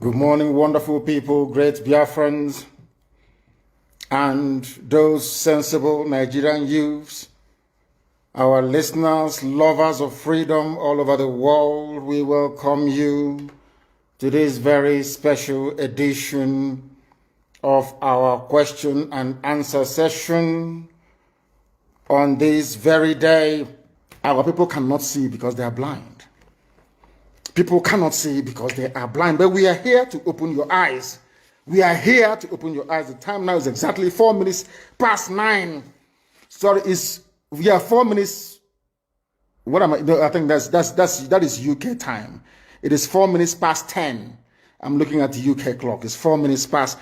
Good morning, wonderful people, great Biafrans, and those sensible Nigerian youths, our listeners, lovers of freedom all over the world. We welcome you to this very special edition of our question and answer session on this very day. Our people cannot see because they are blind. People cannot see because they are blind, but we are here to open your eyes. We are here to open your eyes. The time now is exactly 4 minutes past 9. Sorry, we are 4 minutes. What am I? No, I think that is UK time. It is 4 minutes past 10. I'm looking at the UK clock. It's 4 minutes past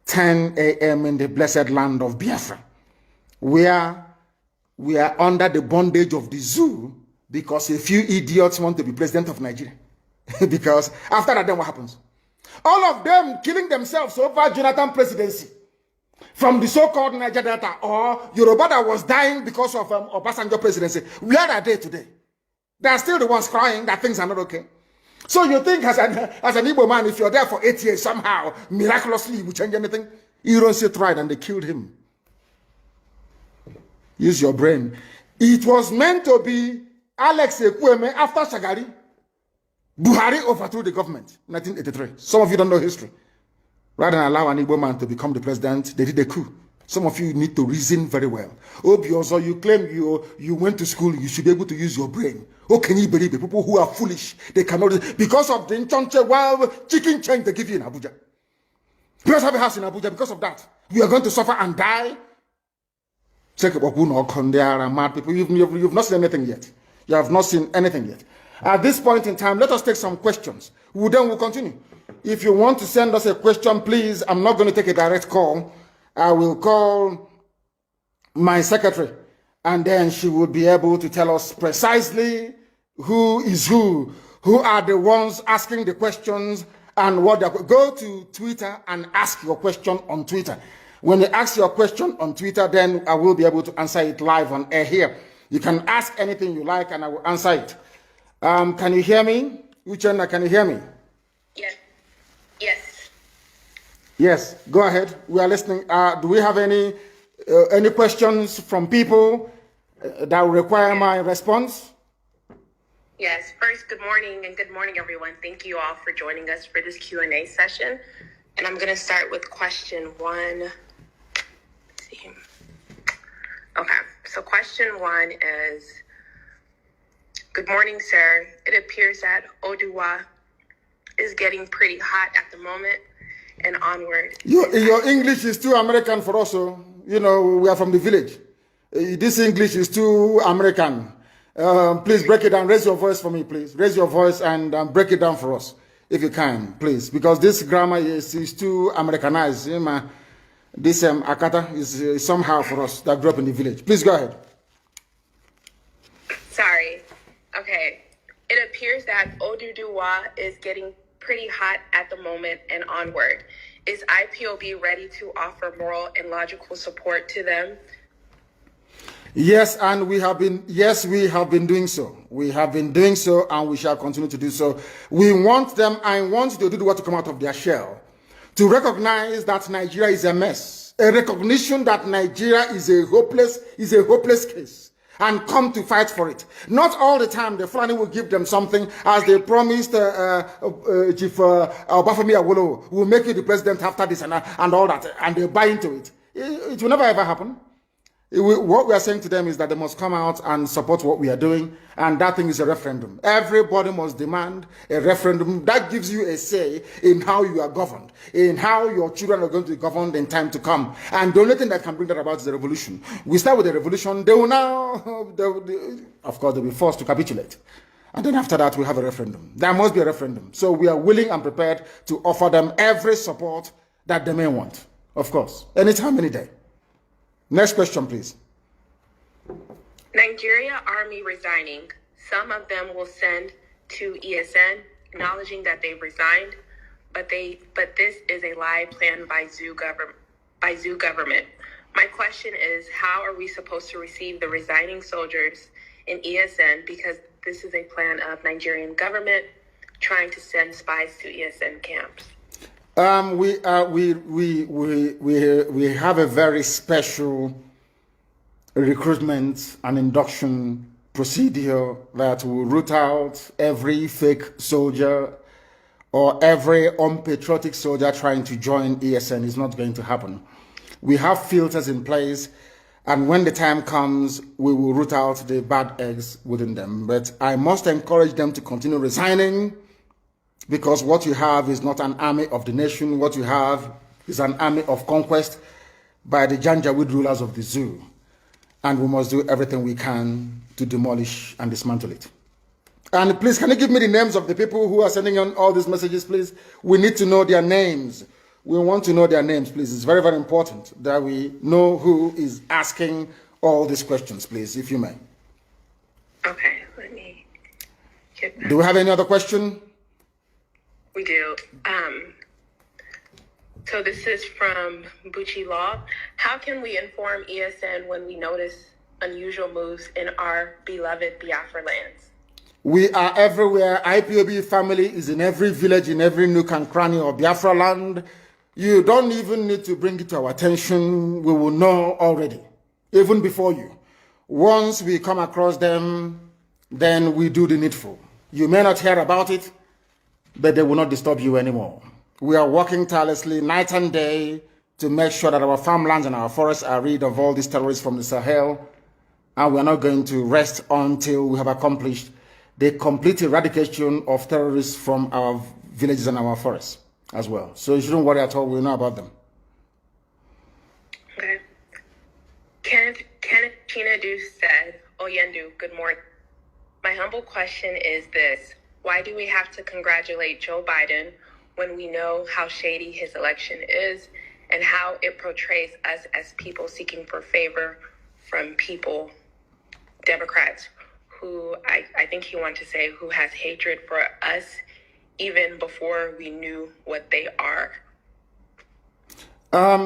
10 a.m. in the blessed land of Biafra. We are under the bondage of the zoo because a few idiots want to be president of Nigeria. Because after that, then what happens? All of them killing themselves over Jonathan presidency. From the so-called Niger Delta or Yoruba that was dying because of Obasanjo presidency. Where are they today? They are still the ones crying that things are not okay. So you think as an Igbo man, if you're there for 8 years, somehow, miraculously, you will change anything? Ironsi tried and they killed him. Use your brain. It was meant to be Alex Ekwueme after Shagari. Buhari overthrew the government in 1983. Some of you don't know history. Rather than allow an Igbo man to become the president, they did a coup. Some of you need to reason very well. Obioso, you claim you went to school, you should be able to use your brain. Oh, can you believe it? People who are foolish, they cannot, because of the Nchonche wild chicken change they give you in Abuja. You also have a house in Abuja because of that. You are going to suffer and die. Check about who no mad people. You've not seen anything yet. You have not seen anything yet. At this point in time, let us take some questions. We'll continue. If you want to send us a question, please, I'm not going to take a direct call. I will call my secretary, and then she will be able to tell us precisely who is who are the ones asking the questions, and what they're going to go to Twitter and ask your question on Twitter. When you ask your question on Twitter, then I will be able to answer it live on air here. You can ask anything you like, and I will answer it. Can you hear me? Uchenna, can you hear me? Yes. Yes. Yes, go ahead. We are listening. Do we have any questions from people that will require my response? Yes. First, good morning, and good morning, everyone. Thank you all for joining us for this Q&A session. And I'm going to start with question 1. Let's see. Okay. So question 1 is, good morning, sir. It appears that Oduwa is getting pretty hot at the moment and onward. Your English is too American for us. So, we are from the village. This English is too American. Please break it down. Raise your voice for me, please. Raise your voice and break it down for us, if you can, please. Because this grammar is too Americanized. This Akata is somehow for us that grew up in the village. Please go ahead. Sorry. Okay. It appears that Oduduwa is getting pretty hot at the moment and onward. Is IPOB ready to offer moral and logical support to them? Yes, and we have been doing so. We have been doing so, and we shall continue to do so. We want them, I want the Oduduwa to come out of their shell, to recognize that Nigeria is a mess, a recognition that Nigeria is a hopeless case, and come to fight for it. Not all the time the Fulani will give them something, as they promised Chief Obafemi Awolowo will make you the president after this and all that, and they buy into it. It will never ever happen. What we are saying to them is that they must come out and support what we are doing, and that thing is a referendum. Everybody must demand a referendum that gives you a say in how you are governed, in how your children are going to be governed in time to come. And the only thing that can bring that about is the revolution. We start with the revolution, they will now, of course, they'll be forced to capitulate. And then after that, we have a referendum. There must be a referendum. So we are willing and prepared to offer them every support that they may want, of course, anytime, any day. Next question, please. Nigeria Army resigning. Some of them will send to ESN, acknowledging that they've resigned, but this is a lie planned by zoo government. My question is, how are we supposed to receive the resigning soldiers in ESN, because this is a plan of Nigerian government trying to send spies to ESN camps? We have a very special recruitment and induction procedure that will root out every fake soldier or every unpatriotic soldier trying to join ESN. Is not going to happen. We have filters in place, and when the time comes, we will root out the bad eggs within them. But I must encourage them to continue resigning, because what you have is not an army of the nation. What you have is an army of conquest by the Janjaweed rulers of the zoo. And we must do everything we can to demolish and dismantle it. And please, can you give me the names of the people who are sending on all these messages, please? We need to know their names. We want to know their names, please. It's very, very important that we know who is asking all these questions, please, if you may. Okay, let me get back. Do we have any other question? We do. So this is from Bucci Law. How can we inform ESN when we notice unusual moves in our beloved Biafra lands? We are everywhere. IPOB family is in every village, in every nook and cranny of Biafra land. You don't even need to bring it to our attention. We will know already, even before you. Once we come across them, then we do the needful. You may not hear about it, but they will not disturb you anymore. We are working tirelessly night and day to make sure that our farmlands and our forests are rid of all these terrorists from the Sahel. And we are not going to rest until we have accomplished the complete eradication of terrorists from our villages and our forests as well. So you shouldn't worry at all. We know about them. Okay. Kenneth Chinadu said, Oyendu, good morning. My humble question is this. Why do we have to congratulate Joe Biden when we know how shady his election is and how it portrays us as people seeking for favor from people, Democrats, who I think he wanted to say who has hatred for us even before we knew what they are?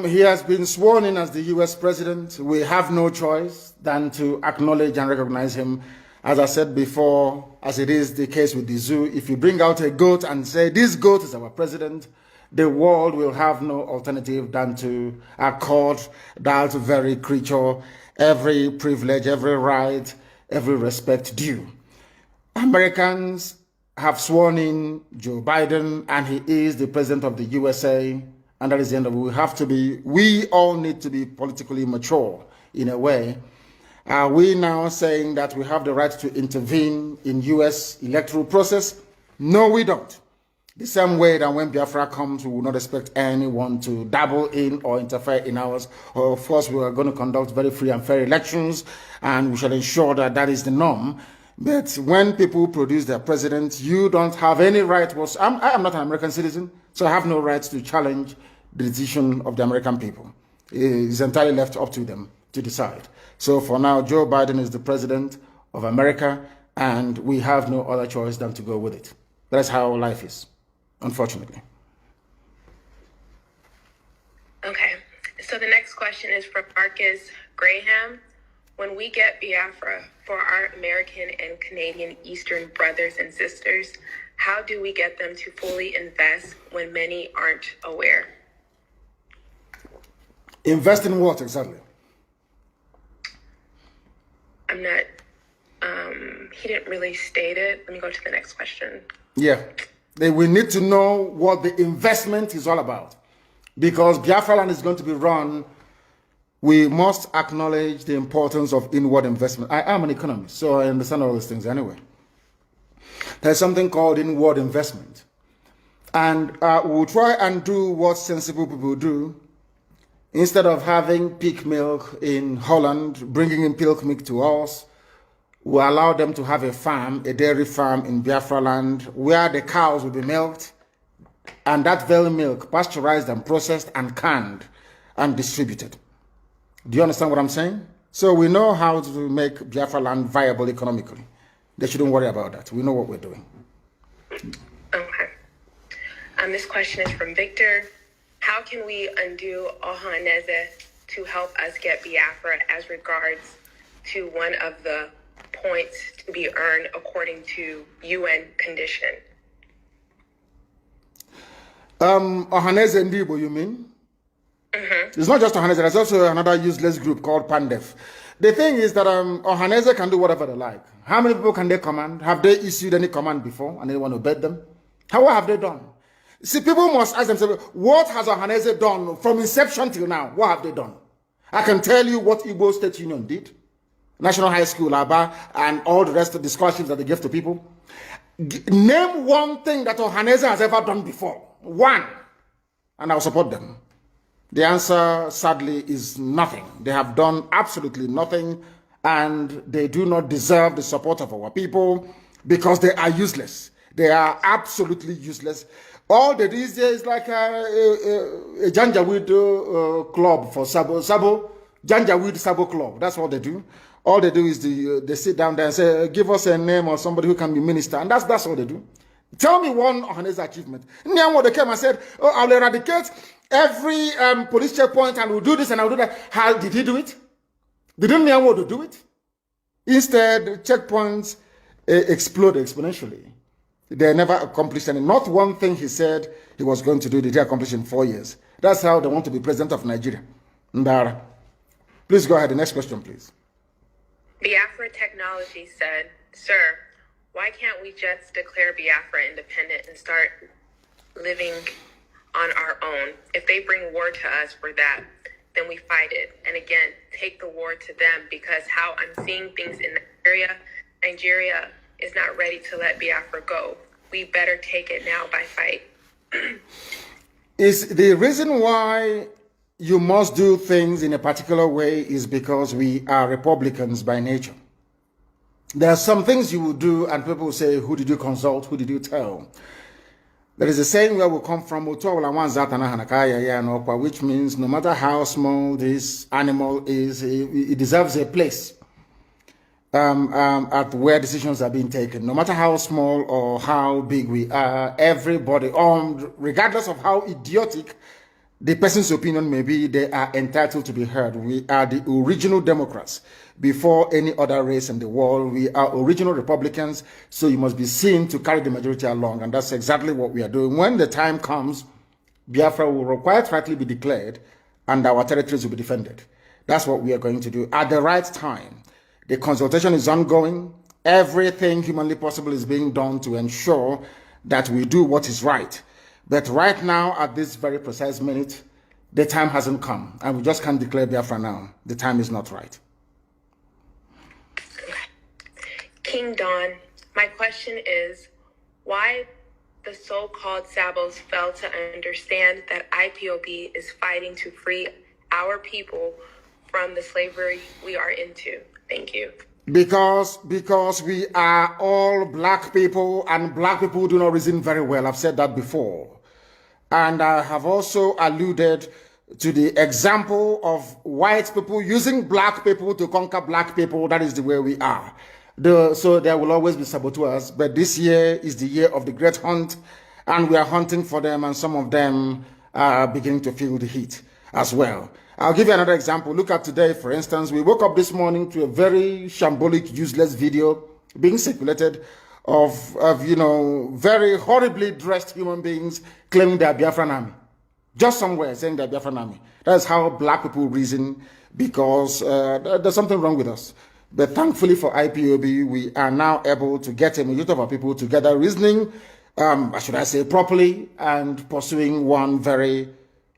He has been sworn in as the U.S. president. We have no choice than to acknowledge and recognize him. As I said before, as it is the case with the zoo, if you bring out a goat and say, this goat is our president, the world will have no alternative than to accord that very creature every privilege, every right, every respect due. Americans have sworn in Joe Biden, and he is the president of the USA, and that is the end of it. We all need to be politically mature in a way. Are we now saying that we have the right to intervene in U.S. electoral process? No, we don't. The same way that when Biafra comes, we will not expect anyone to dabble in or interfere in ours. Of course, we are going to conduct very free and fair elections, and we shall ensure that that is the norm. But when people produce their president, you don't have any right. I am not an American citizen, so I have no right to challenge the decision of the American people. It is entirely left up to them to decide. So for now, Joe Biden is the president of America, and we have no other choice than to go with it. That's how life is, unfortunately. Okay, so the next question is from Marcus Graham. When we get Biafra for our American and Canadian Eastern brothers and sisters, how do we get them to fully invest when many aren't aware? Invest in what exactly? I'm not, he didn't really state it. Let me go to the next question. Yeah, we need to know what the investment is all about. Because Biafra land is going to be run, we must acknowledge the importance of inward investment. I am an economist, so I understand all these things anyway. There's something called inward investment. And we'll try and do what sensible people do. Instead of having pig milk in Holland, bringing in pig milk to us, we allow them to have a farm, a dairy farm in Biafra land, where the cows will be milked, and that very milk pasteurized and processed and canned and distributed. Do you understand what I'm saying? So we know how to make Biafra land viable economically. They shouldn't worry about that. We know what we're doing. Okay. This question is from Victor. How can we undo Ohaneze to help us get Biafra as regards to one of the points to be earned according to UN condition? Ohaneze Ndibo, you mean? It's not just Ohaneze, there's also another useless group called Pandef. The thing is that Ohaneze can do whatever they like. How many people can they command? Have they issued any command before and anyone obeyed them? What have they done? See, people must ask themselves, what has Ohaneze done from inception till now? What have they done? I can tell you what Igbo State Union did. National High School, Aba, and all the rest of the scholarships that they give to people. Name one thing that Ohaneze has ever done before. One. And I'll support them. The answer, sadly, is nothing. They have done absolutely nothing, and they do not deserve the support of our people because they are useless. They are absolutely useless. All they do is like a Janjaweed club for Sabo. Janjaweed Sabo club. That's what they do. All they do is they sit down there and say, give us a name or somebody who can be minister. And that's all they do. Tell me one Ohaneze achievement. Nyamwo, they came and said, oh, I'll eradicate every police checkpoint and we'll do this and I'll do that. How did he do it? Didn't Nyamwo do it? Instead, checkpoints explode exponentially. They never accomplished any. Not one thing he said he was going to do did he accomplish in 4 years. That's how they want to be president of Nigeria. Ndara. Please go ahead. The next question, please. Biafra Technology said, sir, why can't we just declare Biafra independent and start living on our own? If they bring war to us for that, then we fight it. And again, take the war to them, because how I'm seeing things in Nigeria is not ready to let Biafra go. We better take it now by fight. Is the reason why you must do things in a particular way is because we are Republicans by nature. There are some things you will do and people will say, who did you consult? Who did you tell? There is a saying where we come from, which means no matter how small this animal is, it deserves a place at where decisions are being taken. No matter how small or how big we are, everybody, regardless of how idiotic the person's opinion may be, they are entitled to be heard. We are the original Democrats before any other race in the world. We are original Republicans, so you must be seen to carry the majority along, and that's exactly what we are doing. When the time comes, Biafra will quite rightly be declared, and our territories will be defended. That's what we are going to do at the right time. The consultation is ongoing. Everything humanly possible is being done to ensure that we do what is right. But right now, at this very precise minute, the time hasn't come, and we just can't declare Biafra now. The time is not right. King Don, my question is, why the so-called Sabos fail to understand that IPOB is fighting to free our people from the slavery we are into? Thank you. Because we are all black people, and black people do not reason very well. I've said that before. And I have also alluded to the example of white people using black people to conquer black people. That is the way we are. So there will always be saboteurs, but this year is the year of the great hunt, and we are hunting for them, and some of them are beginning to feel the heat as well. I'll give you another example. Look at today, for instance. We woke up this morning to a very shambolic, useless video being circulated of very horribly dressed human beings claiming they are Biafran army. Just somewhere saying they are Biafran army. That's how black people reason, because there's something wrong with us. But thankfully for IPOB, we are now able to get a majority of our people together reasoning, should I say, properly, and pursuing one very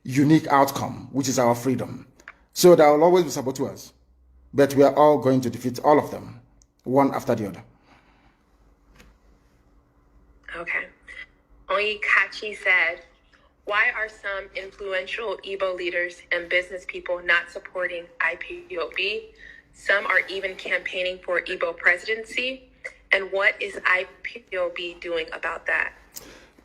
unique outcome, which is our freedom. So there will always be saboteurs, but we are all going to defeat all of them, one after the other. Okay. Oyikachi said, why are some influential Igbo leaders and business people not supporting IPOB? Some are even campaigning for Igbo presidency. And what is IPOB doing about that?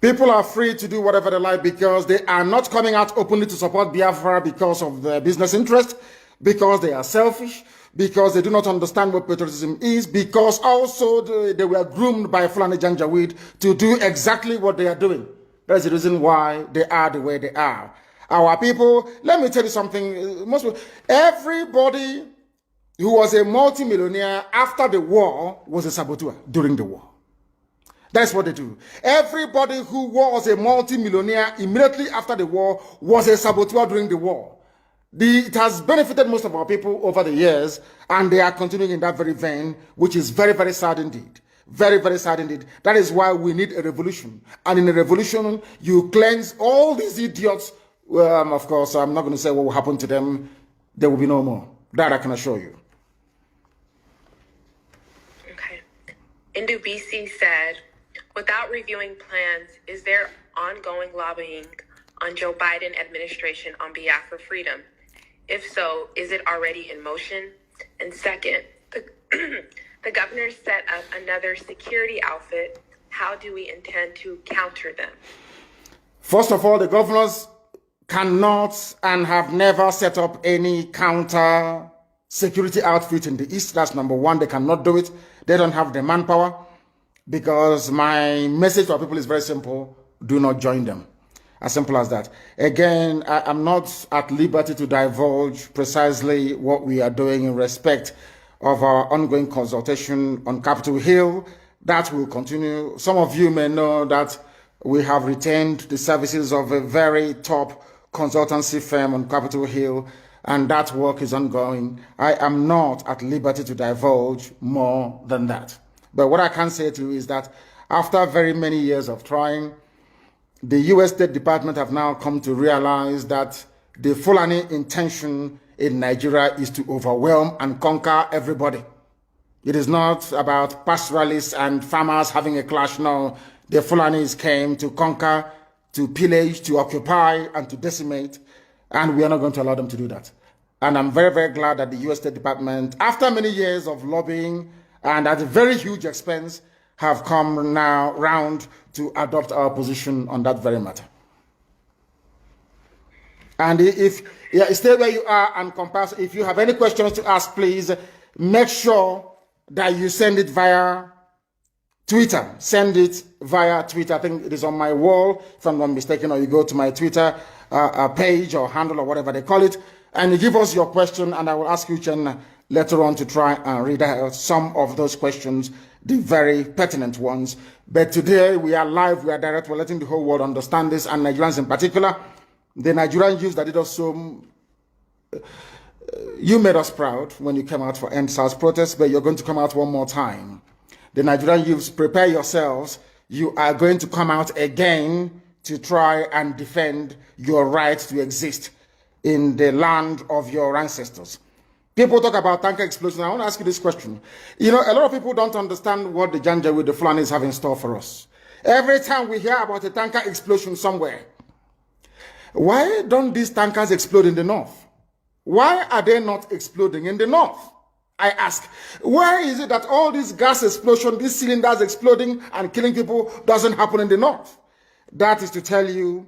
People are free to do whatever they like, because they are not coming out openly to support Biafra because of their business interest, because they are selfish, because they do not understand what patriotism is, because also they were groomed by Fulani Janjaweed to do exactly what they are doing. That's the reason why they are the way they are. Our people, let me tell you something, everybody who was a multimillionaire after the war was a saboteur during the war. That's what they do. Everybody who was a multi-millionaire immediately after the war was a saboteur during the war. It has benefited most of our people over the years, and they are continuing in that very vein, which is very, very sad indeed. Very, very sad indeed. That is why we need a revolution. And in a revolution, you cleanse all these idiots. Of course, I'm not going to say what will happen to them. There will be no more. That I can assure you. Okay. Indu BC said, without reviewing plans, is there ongoing lobbying on Joe Biden administration on behalf of freedom? If so, is it already in motion? And second, the governor set up another security outfit. How do we intend to counter them? First of all, the governors cannot and have never set up any counter security outfit in the East. That's number one. They cannot do it. They don't have the manpower. Because my message to our people is very simple. Do not join them. As simple as that. Again, I'm not at liberty to divulge precisely what we are doing in respect of our ongoing consultation on Capitol Hill. That will continue. Some of you may know that we have retained the services of a very top consultancy firm on Capitol Hill, and that work is ongoing. I am not at liberty to divulge more than that. But what I can say to you is that after very many years of trying, the U.S. State Department have now come to realize that the Fulani intention in Nigeria is to overwhelm and conquer everybody. It is not about pastoralists and farmers having a clash. No, the Fulanis came to conquer, to pillage, to occupy, and to decimate, and we are not going to allow them to do that. And I'm very, very glad that the U.S. State Department, after many years of lobbying and at a very huge expense, have come now round to adopt our position on that very matter. And stay where you are and compass. If you have any questions to ask, please make sure that you send it via Twitter. Send it via Twitter. I think it is on my wall, if I'm not mistaken, or you go to my Twitter page or handle or whatever they call it, and you give us your question, and I will ask you, Chen, later on to try and read out some of those questions, the very pertinent ones. But today we are live, we are direct, we're letting the whole world understand this, and Nigerians in particular. The Nigerian youth that did us so, you made us proud when you came out for End SARS protests, but you're going to come out one more time. The Nigerian youths, prepare yourselves. You are going to come out again to try and defend your right to exist in the land of your ancestors. People talk about tanker explosions. I want to ask you this question. You know, a lot of people don't understand what the Janjaweed, the Fulanis have in store for us. Every time we hear about a tanker explosion somewhere, why don't these tankers explode in the north? Why are they not exploding in the north? I ask, why is it that all this gas explosion, these cylinders exploding and killing people doesn't happen in the north? That is to tell you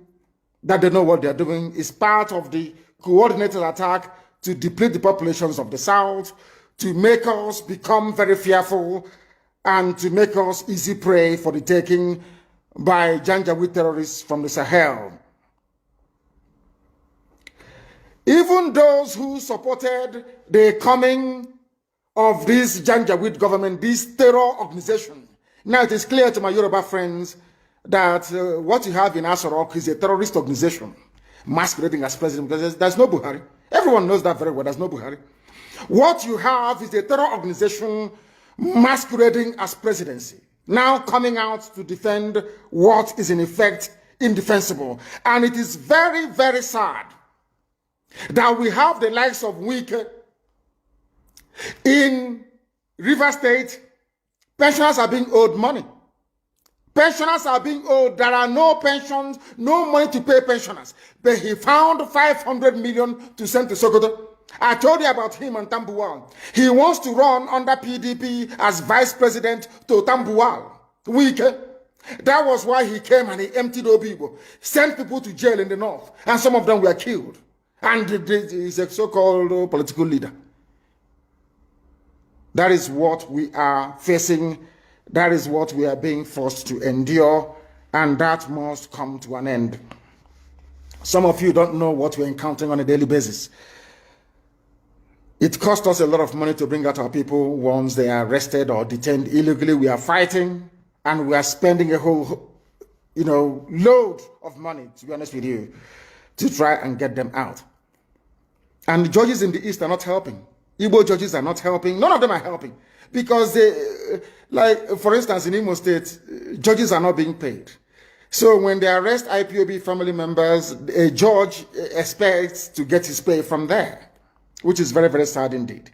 that they know what they're doing. It's part of the coordinated attack to deplete the populations of the south, to make us become very fearful, and to make us easy prey for the taking by Janjaweed terrorists from the Sahel. Even those who supported the coming of this Janjaweed government, this terror organization. Now it is clear to my Yoruba friends that what you have in Asorok is a terrorist organization masquerading as president, because there's no Buhari. Everyone knows that very well. There's no Buhari. What you have is a terror organization masquerading as presidency, now coming out to defend what is in effect indefensible. And it is very, very sad that we have the likes of Wike in River State. Pensioners are being owed money. Pensioners are being owed. There are no pensions, no money to pay pensioners. But he found 500 million to send to Sokoto. I told you about him and Tambuwal. He wants to run under PDP as vice president to Tambuwal. Wike. That was why he came and he emptied Obibo, sent people to jail in the north, and some of them were killed. And he's a so-called political leader. That is what we are facing. That is what we are being forced to endure, and that must come to an end. Some of you don't know what we're encountering on a daily basis. It costs us a lot of money to bring out our people once they are arrested or detained illegally. We are fighting And we are spending a whole, load of money, to be honest with you, to try and get them out. And the judges in the East are not helping. Igbo judges are not helping. None of them are helping. Because they, like, for instance, in Imo State, judges are not being paid. So when they arrest IPOB family members, a judge expects to get his pay from there, which is very, very sad indeed.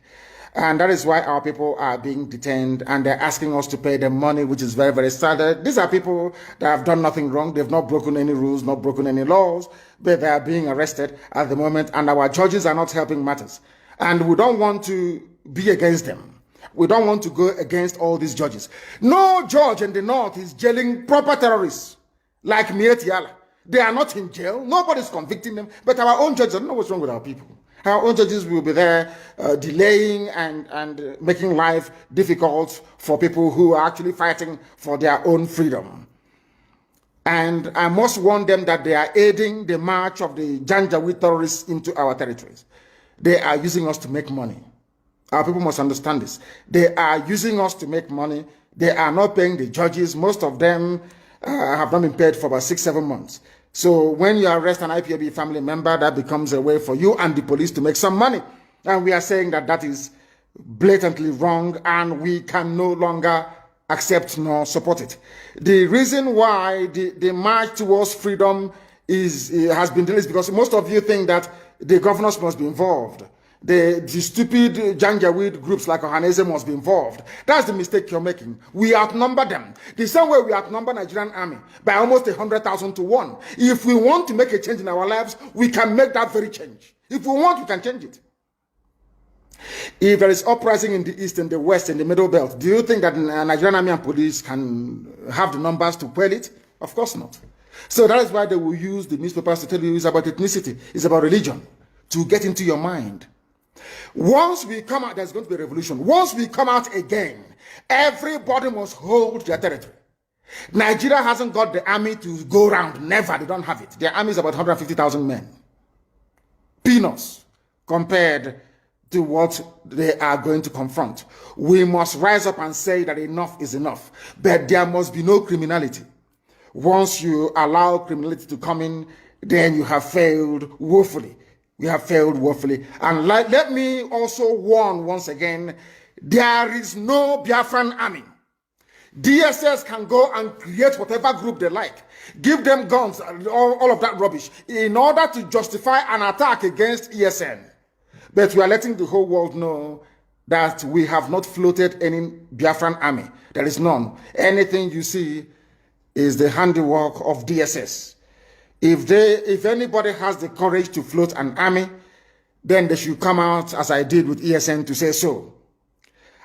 And that is why our people are being detained and they're asking us to pay them money, which is very, very sad. These are people that have done nothing wrong. They've not broken any rules, not broken any laws, but they are being arrested at the moment. And our judges are not helping matters. And we don't want to be against them. We don't want to go against all these judges. No judge in the North is jailing proper terrorists like Mietiala. They are not in jail. Nobody's convicting them. But our own judges, I don't know what's wrong with our people. Our own judges will be there delaying and making life difficult for people who are actually fighting for their own freedom. And I must warn them that they are aiding the march of the Janjaweed terrorists into our territories. They are using us to make money. Our people must understand this. They are using us to make money. They are not paying the judges. Most of them have not been paid for about 6-7 months. So when you arrest an IPOB family member, that becomes a way for you and the police to make some money. And we are saying that that is blatantly wrong and we can no longer accept nor support it. The reason why the march towards freedom has been delayed is because most of you think that the governors must be involved. The stupid Janjaweed groups like Ohanese must be involved. That's the mistake you're making. We outnumber them. The same way we outnumber Nigerian army by almost 100,000 to 1. If we want to make a change in our lives, we can make that very change. If we want, we can change it. If there is uprising in the East, in the West, in the Middle Belt, do you think that Nigerian army and police can have the numbers to quell it? Of course not. So that is why they will use the newspapers to tell you it's about ethnicity, it's about religion, to get into your mind. Once we come out, there's going to be a revolution. Once we come out again, everybody must hold their territory. Nigeria hasn't got the army to go around. Never. They don't have it. Their army is about 150,000 men. Peanuts compared to what they are going to confront. We must rise up and say that enough is enough. But there must be no criminality. Once you allow criminality to come in, then you have failed woefully. We have failed woefully. And let me also warn once again, there is no Biafran army. DSS can go and create whatever group they like. Give them guns, all of that rubbish, in order to justify an attack against ESN. But we are letting the whole world know that we have not floated any Biafran army. There is none. Anything you see is the handiwork of DSS. If anybody has the courage to float an army, then they should come out, as I did with ESN, to say so.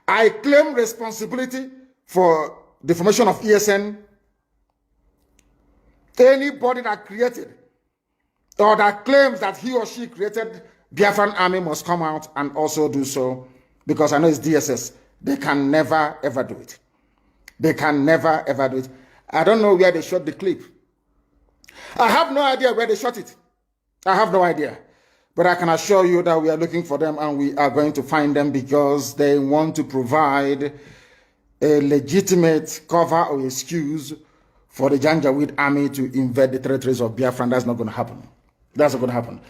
I claim responsibility for the formation of ESN. Anybody that created or that claims that he or she created Biafran army must come out and also do so, because I know it's DSS. They can never, ever do it. They can never, ever do it. I don't know where they shot the clip. I have no idea where they shot it. I have no idea. But I can assure you that we are looking for them and we are going to find them, because they want to provide a legitimate cover or excuse for the Janjaweed army to invade the territories of Biafra. That's not going to happen. That's not going to happen.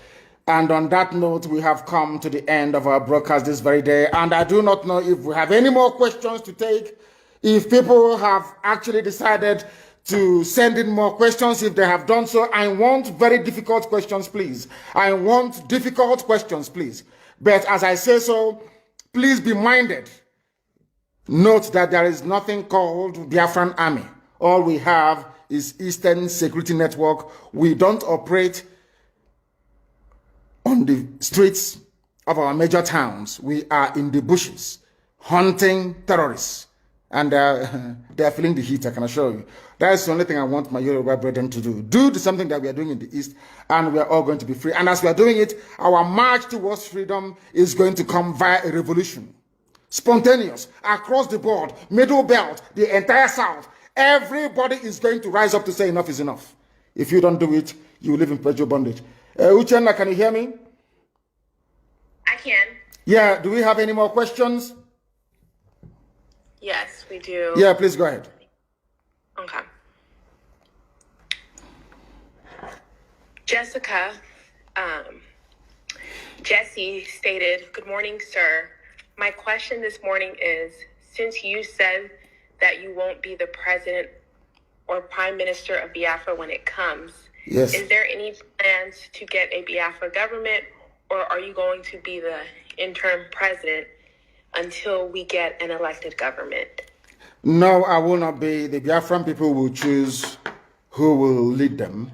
And on that note, we have come to the end of our broadcast this very day. And I do not know if we have any more questions to take. If people have actually decided to send in more questions, if they have done so, I want very difficult questions, please. I want difficult questions, please. But as I say so, please be minded. Note that there is nothing called Biafran Army. All we have is Eastern Security Network. We don't operate on the streets of our major towns. We are in the bushes, hunting terrorists. And they are feeling the heat, I can assure you. That is the only thing I want my Yoruba brethren to do. Do something that we are doing in the East, and we are all going to be free. And as we are doing it, our march towards freedom is going to come via a revolution. Spontaneous, across the board, Middle Belt, the entire South. Everybody is going to rise up to say enough is enough. If you don't do it, you will live in perpetual bondage. Uchenna, can you hear me? I can. Yeah, do we have any more questions? Yes, we do. Yeah, please go ahead. Jessica, Jesse stated, "Good morning, sir. My question this morning is, since you said that you won't be the president or prime minister of Biafra when it comes, Yes. is there any plans to get a Biafra government, or are you going to be the interim president until we get an elected government?" No, I will not be. The Biafran people will choose who will lead them.